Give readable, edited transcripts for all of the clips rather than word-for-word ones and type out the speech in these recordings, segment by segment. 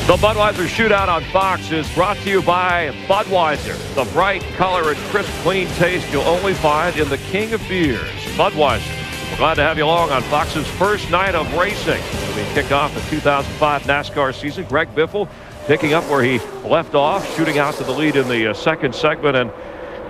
The Budweiser Shootout on Fox is brought to you by Budweiser, the bright color and crisp, clean taste you'll only find in the king of beers, Budweiser. We're glad to have you along on Fox's first night of racing. We kick off the 2005 NASCAR season. Greg Biffle picking up where he left off, shooting out to the lead in the second segment. And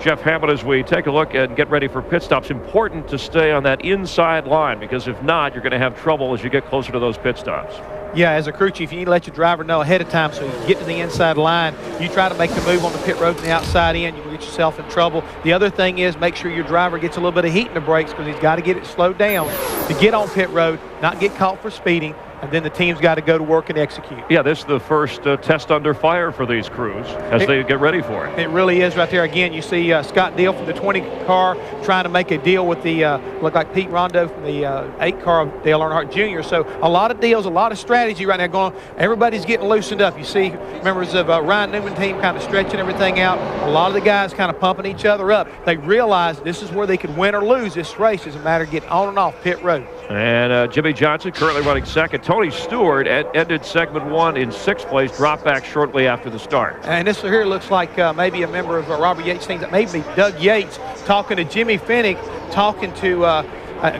Jeff Hammond, as we take a look and get ready for pit stops, important to stay on that inside line, because if not, you're going to have trouble as you get closer to those pit stops. Yeah, as a crew chief, you need to let your driver know ahead of time so you get to the inside line. You try to make the move on the pit road from the outside in, you will get yourself in trouble. The other thing is make sure your driver gets a little bit of heat in the brakes, because he's got to get it slowed down to get on pit road, not get caught for speeding, and then the team's got to go to work and execute. Yeah, this is the first test under fire for these crews as they get ready for it. It really is right there. Again, you see Scott Deal from the 20 car trying to make a deal with the, look like Pete Rondo from the 8 car of Dale Earnhardt Jr. So a lot of deals, a lot of strategy right now going. Everybody's getting loosened up. You see members of Ryan Newman team kind of stretching everything out. A lot of the guys kind of pumping each other up. They realize this is where they can win or lose this race. It's a matter of getting on and off pit road. And Jimmy Johnson currently running second. Tony Stewart ended segment 1 in 6th place, dropped back shortly after the start. And this here looks like maybe a member of Robert Yates' team, that may be Doug Yates, talking to Jimmy Finnick, talking to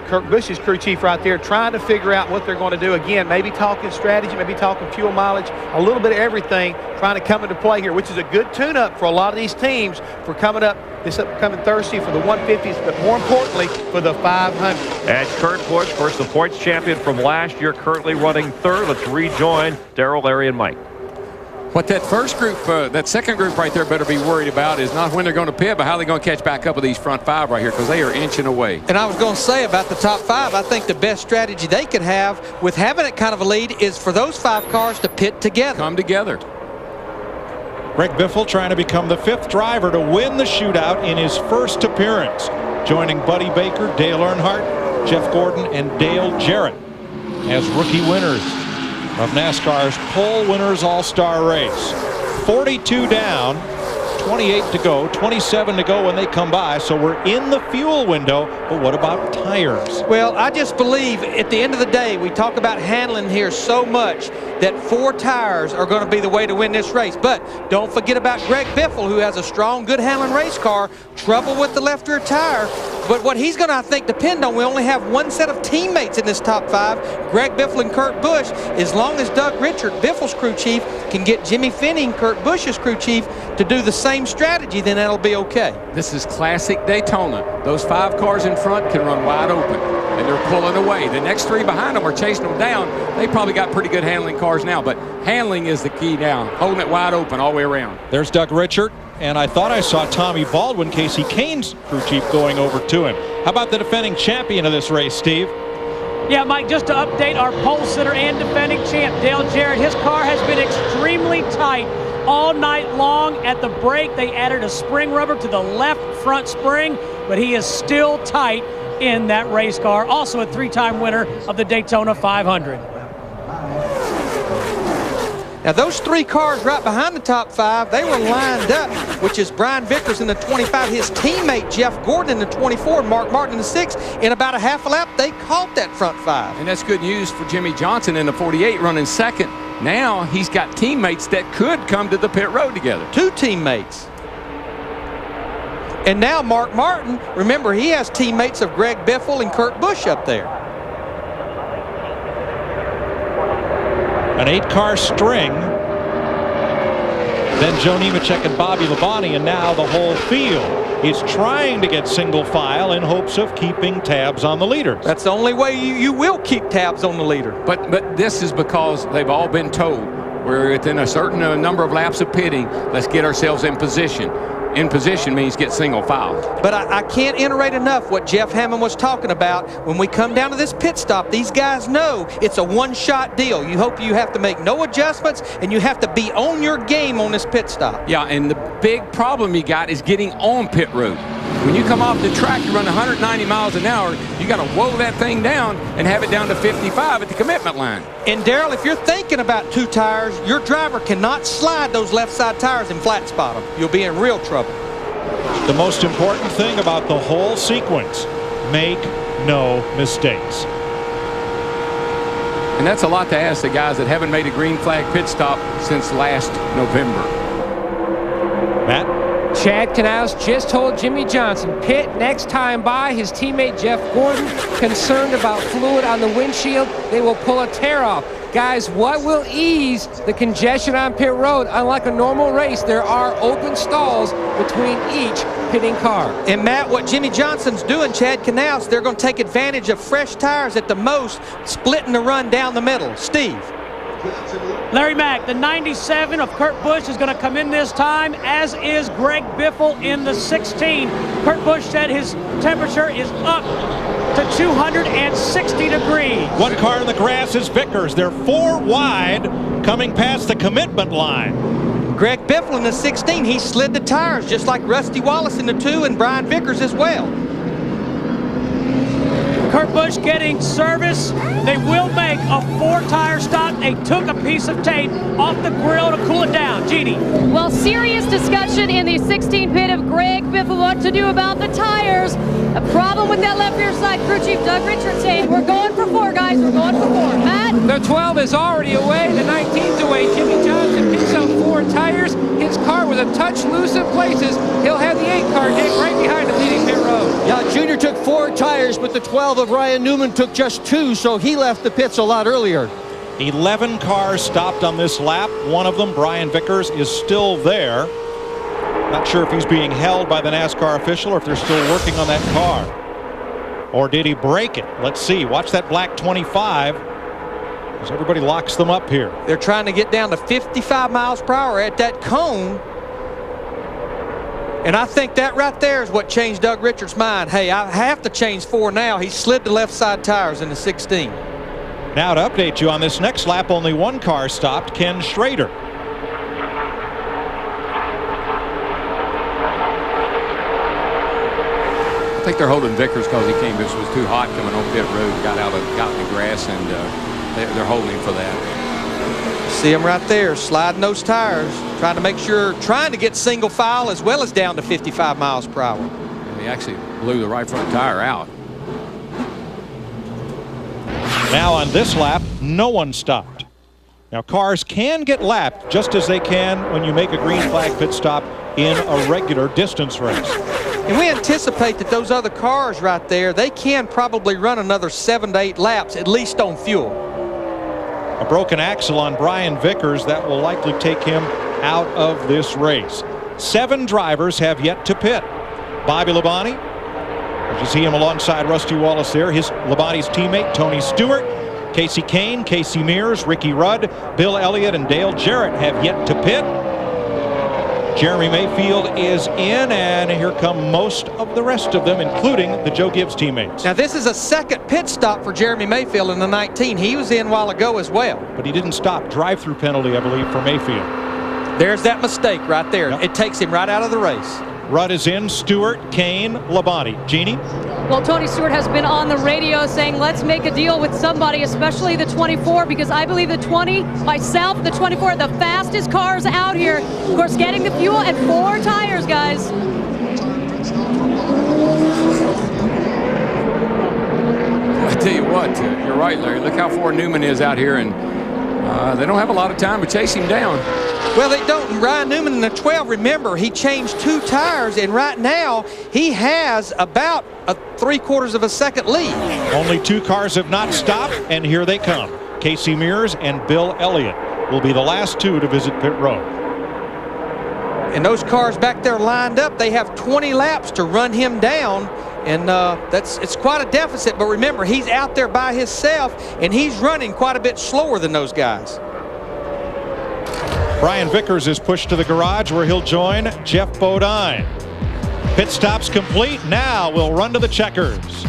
Kurt Busch's crew chief right there, trying to figure out what they're going to do. Again, maybe talking strategy, maybe talking fuel mileage, a little bit of everything trying to come into play here, which is a good tune-up for a lot of these teams for coming up this upcoming Thursday for the 150s, but more importantly for the 500. And Kurt Busch, of course, the points champion from last year, currently running third. Let's rejoin Darrell, Larry, and Mike. What that first group, that second group right there better be worried about is not when they're going to pit, but how they're going to catch back up with these front 5 right here, because they are inching away. And I was going to say about the top 5, I think the best strategy they could have with having that kind of a lead is for those 5 cars to pit together. Come together. Greg Biffle trying to become the 5th driver to win the shootout in his first appearance, joining Buddy Baker, Dale Earnhardt, Jeff Gordon, and Dale Jarrett as rookie winners of NASCAR's pole winners all-star race. 42 down, 28 to go, 27 to go when they come by, so we're in the fuel window. But what about tires? Well, I just believe at the end of the day, we talk about handling here so much that 4 tires are going to be the way to win this race. But don't forget about Greg Biffle, who has a strong, good handling race car, trouble with the left rear tire. But what he's going to, I think, depend on, we only have 1 set of teammates in this top 5, Greg Biffle and Kurt Busch. As long as Doug Richard, Biffle's crew chief, can get Jimmy Finning, Kurt Busch's crew chief, to do the same strategy, then that'll be okay. This is classic Daytona. Those 5 cars in front can run wide open, and they're pulling away. The next 3 behind them are chasing them down. They probably got pretty good handling cars now, but handling is the key now, holding it wide open all the way around. There's Doug Richard, and I thought I saw Tommy Baldwin, Casey Kane's crew chief, going over to him. How about the defending champion of this race, Steve? Yeah, Mike, just to update our pole sitter and defending champ, Dale Jarrett, his car has been extremely tight all night long. At the break, they added a spring rubber to the left front spring, but he is still tight in that race car. Also a 3-time winner of the Daytona 500. Now, those 3 cars right behind the top 5, they were lined up, which is Brian Vickers in the 25, his teammate Jeff Gordon in the 24, Mark Martin in the 6. In about a half a lap, they caught that front 5. And that's good news for Jimmy Johnson in the 48 running second. Now he's got teammates that could come to the pit road together. 2 teammates. And now Mark Martin, remember, he has teammates of Greg Biffle and Kurt Busch up there. An 8-car string. Then Joe Nemechek and Bobby Labonte, and now the whole field is trying to get single file in hopes of keeping tabs on the leaders. That's the only way you will keep tabs on the leader. But this is because they've all been told we're within a certain number of laps of pitting. Let's get ourselves in position. In position means get single file. But I can't iterate enough what Jeff Hammond was talking about. When we come down to this pit stop, these guys know it's a one-shot deal. You hope you have to make no adjustments, and you have to be on your game on this pit stop. Yeah, and the big problem you got is getting on pit road. When you come off the track, you run 190 miles an hour, you got to whoa that thing down and have it down to 55 at the commitment line. And Darrell, if you're thinking about 2 tires, your driver cannot slide those left side tires and flat spot them. You'll be in real trouble. The most important thing about the whole sequence, make no mistakes. And that's a lot to ask the guys that haven't made a green flag pit stop since last November. Matt? Chad Canals just told Jimmy Johnson, pit next time by. His teammate Jeff Gordon concerned about fluid on the windshield. They will pull a tear off. Guys, what will ease the congestion on pit road? Unlike a normal race, there are open stalls between each pitting car. And Matt, what Jimmy Johnson's doing, Chad Canals, they're going to take advantage of fresh tires at the most, splitting the run down the middle. Steve. Larry Mack, the 97 of Kurt Busch is going to come in this time, as is Greg Biffle in the 16. Kurt Busch said his temperature is up to 260 degrees. One car in the grass is Vickers. They're 4 wide coming past the commitment line. Greg Biffle in the 16, he slid the tires just like Rusty Wallace in the 2 and Brian Vickers as well. Kurt Busch getting service. They will make a 4-tire stop. They took a piece of tape off the grill to cool it down. Jeannie. Well, serious discussion in the 16 pit of Greg Biffle what to do about the tires. A problem with that left rear side. Crew Chief Doug Richards saying, we're going for 4, guys. We're going for 4. Matt? The 12 is already away. The 19's away. Jimmy Johnson picks up 4 tires. His car was a touch loose in places. He'll have the 8 car right behind him leading pit road. Yeah, Junior took 4 tires, but the 12 of Ryan Newman took just 2, so he left the pits a lot earlier. 11 cars stopped on this lap. One of them, Brian Vickers, is still there. Not sure if he's being held by the NASCAR official or if they're still working on that car. Or did he break it? Let's see. Watch that black 25 as everybody locks them up here. They're trying to get down to 55 miles per hour at that cone. And I think that right there is what changed Doug Richards' mind. Hey, I have to change 4 now. He slid the left side tires in the 16. Now to update you on this next lap, only 1 car stopped, Ken Schrader. I think they're holding Vickers because he came. This was too hot coming on pit road. Got in the grass, and they're holding him for that. See him right there, sliding those tires, trying to make sure, trying to get single file as well as down to 55 miles per hour. And he actually blew the right front tire out. Now on this lap, no one stopped. Now cars can get lapped just as they can when you make a green flag pit stop in a regular distance race. And we anticipate that those other cars right there, they can probably run another 7 to 8 laps, at least on fuel. A broken axle on Brian Vickers that will likely take him out of this race. 7 drivers have yet to pit. Bobby Labonte, as you see him alongside Rusty Wallace there, Labonte's teammate Tony Stewart, Casey Kane, Casey Mears, Ricky Rudd, Bill Elliott, and Dale Jarrett have yet to pit. Jeremy Mayfield is in, and here come most of the rest of them, including the Joe Gibbs teammates. Now this is a second pit stop for Jeremy Mayfield in the 19. He was in a while ago as well. But he didn't stop. Drive-through penalty, I believe, for Mayfield. There's that mistake right there. Yep. It takes him right out of the race. Rudd is in, Stewart, Kane, Labonte. Jeannie? Well, Tony Stewart has been on the radio saying, let's make a deal with somebody, especially the 24, because I believe the 20, myself, the 24 are the fastest cars out here. Of course, getting the fuel and 4 tires, guys. I tell you what, you're right, Larry. Look how far Newman is out here, and they don't have a lot of time to chase him down. Well, they don't. Ryan Newman in the 12, remember, he changed 2 tires, and right now he has about a 3/4 of a second lead. Only 2 cars have not stopped, and here they come. Casey Mears and Bill Elliott will be the last 2 to visit pit road. And those cars back there lined up, they have 20 laps to run him down, and it's quite a deficit. But remember, he's out there by himself, and he's running quite a bit slower than those guys. Brian Vickers is pushed to the garage where he'll join Jeff Bodine. Pit stops complete. Now we'll run to the checkers.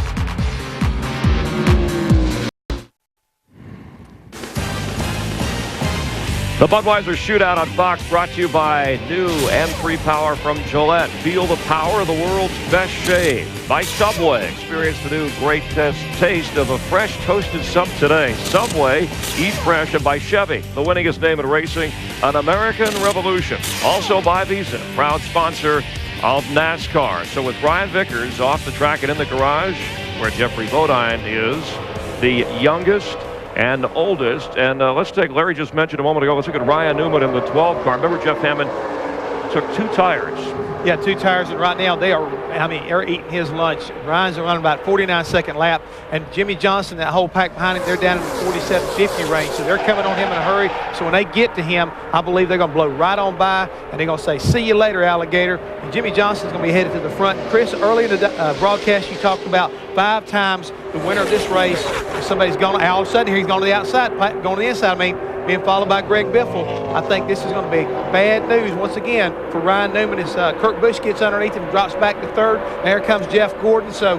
The Budweiser Shootout on Fox brought to you by new M3 Power from Gillette. Feel the power of the world's best shave. By Subway. Experience the new great taste of a fresh toasted sub today. Subway, eat fresh. And by Chevy, the winningest name in racing, an American revolution. Also by Visa, proud sponsor of NASCAR. So with Brian Vickers off the track and in the garage, where Jeffrey Bodine is, the youngest and oldest. And let's take, Larry just mentioned a moment ago, let's look at Ryan Newman in the 12 car. Remember, Jeff Hammond took 2 tires. Yeah, 2 tires, and right now they're eating his lunch. Ryan's running about 49-second lap, and Jimmy Johnson, that whole pack behind him, they're down in the 47-50 range, so they're coming on him in a hurry. So when they get to him, I believe they're going to blow right on by, and they're going to say, "See you later, alligator." And Jimmy Johnson's going to be headed to the front. Chris, early in the broadcast, you talked about 5 times the winner of this race. Somebody's gone, all of a sudden here he's going to the outside, going to the inside, being followed by Greg Biffle. I think this is going to be bad news once again for Ryan Newman as Kurt Busch gets underneath him, drops back to third. There comes Jeff Gordon. So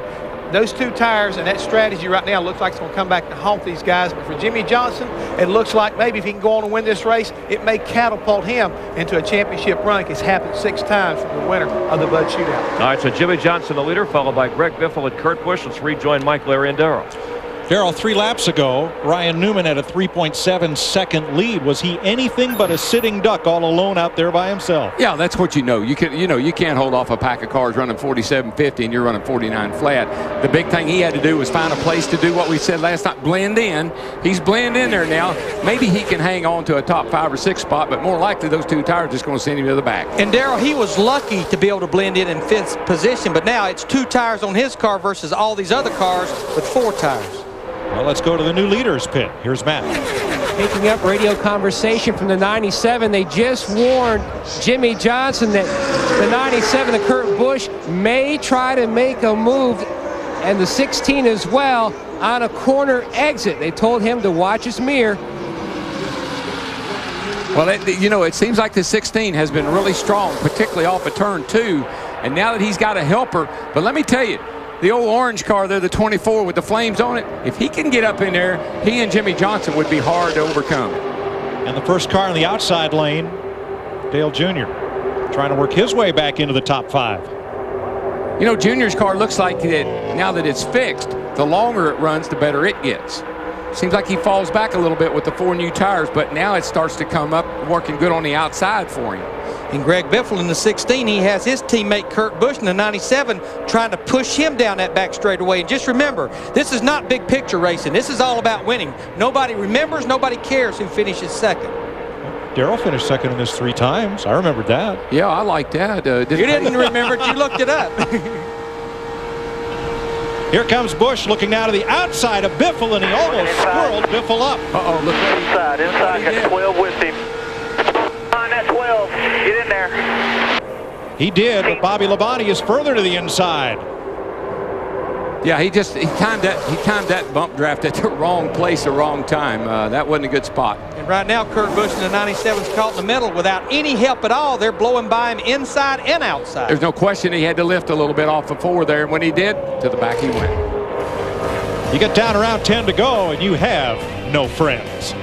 those 2 tires and that strategy right now looks like it's going to come back to haunt these guys. But for Jimmy Johnson, it looks like maybe if he can go on and win this race, it may catapult him into a championship run. It's happened 6 times from the winner of the Bud Shootout. All right, so Jimmy Johnson, the leader, followed by Greg Biffle and Kurt Busch. Let's rejoin Mike, Larry, and Darrell. Darrell, 3 laps ago, Ryan Newman had a 3.7-second lead. Was he anything but a sitting duck all alone out there by himself? Yeah, that's what you know. You can't hold off a pack of cars running 47.50 and you're running 49 flat. The big thing he had to do was find a place to do what we said last night, blend in. He's blending in there now. Maybe he can hang on to a top 5 or 6 spot, but more likely those 2 tires are just going to send him to the back. And Darrell, he was lucky to be able to blend in 5th position, but now it's 2 tires on his car versus all these other cars with 4 tires. Well, let's go to the new leaders pit. Here's Matt. Picking up radio conversation from the 97, they just warned Jimmy Johnson that the 97, the Kurt Busch, may try to make a move, and the 16 as well, on a corner exit. They told him to watch his mirror. Well, it seems like the 16 has been really strong, particularly off of turn 2, and now that he's got a helper. But let me tell you, the old orange car there, the 24 with the flames on it, if he can get up in there, he and Jimmy Johnson would be hard to overcome. And the first car in the outside lane, Dale Jr., trying to work his way back into the top 5. You know, Junior's car looks like that now that it's fixed, the longer it runs, the better it gets. Seems like he falls back a little bit with the 4 new tires, but now it starts to come up, working good on the outside for him. And Greg Biffle in the 16, he has his teammate Kurt Busch in the 97 trying to push him down that back straightaway. And just remember, this is not big picture racing. This is all about winning. Nobody remembers, nobody cares who finishes second. Darrell finished second in this 3 times. I remembered that. Yeah, I like that. You didn't remember it, you looked it up. Here comes Busch looking now to the outside of Biffle, and he almost squirreled Biffle up. Uh-oh, look what inside, got 12 with him. On that 12, get in there. He did, but Bobby Labonte is further to the inside. Yeah, he timed that bump draft at the wrong place, the wrong time. That wasn't a good spot. And right now, Kurt Busch in the 97's caught in the middle without any help at all. They're blowing by him inside and outside. There's no question he had to lift a little bit off of 4 there, and when he did, to the back he went. You get down around 10 to go, and you have no friends.